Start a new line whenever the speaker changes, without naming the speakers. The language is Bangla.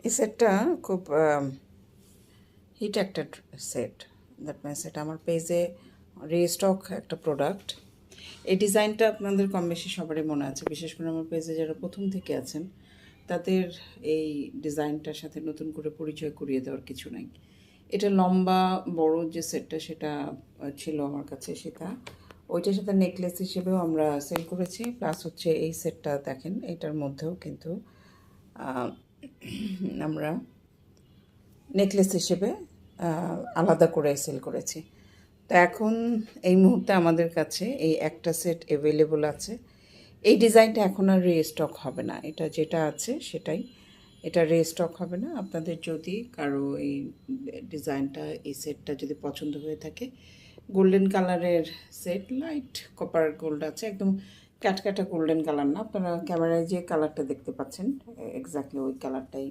এই সেটটা খুব হিট একটা সেট। দ্যাট মিনস এটা আমার পেজে রিস্টক একটা প্রোডাক্ট। এই ডিজাইনটা আপনাদের কম বেশি সবারই মনে আছে, বিশেষ করে আমার পেজে যারা প্রথম থেকে আছেন তাদের এই ডিজাইনটার সাথে নতুন করে পরিচয় করিয়ে দেওয়ার কিছু নাই। এটা লম্বা বড় যে সেটটা সেটা ছিল আমার কাছে, সেটা ওইটার সাথে নেকলেস হিসেবেও আমরা সেল করেছি। প্লাস হচ্ছে এই সেটটা দেখেন, এটার মধ্যেও কিন্তু আমরা নেকলেস হিসেবে আলাদা করে সেল করেছি। তো এখন এই মুহূর্তে আমাদের কাছে এই একটা সেট অ্যাভেলেবল আছে। এই ডিজাইনটা এখন আর রিস্টক হবে না, এটা যেটা আছে সেটাই, এটা রিস্টক হবে না। আপনাদের যদি কারো এই ডিজাইনটা, এই সেটটা যদি পছন্দ হয়ে থাকে, গোল্ডেন কালারের সেট, লাইট কপার গোল্ড আছে, একদম ক্যাটক্যাটা গোল্ডেন কালার না, আপনারা ক্যামেরায় যে কালারটা দেখতে পাচ্ছেন এক্স্যাক্টলি ওই কালারটাই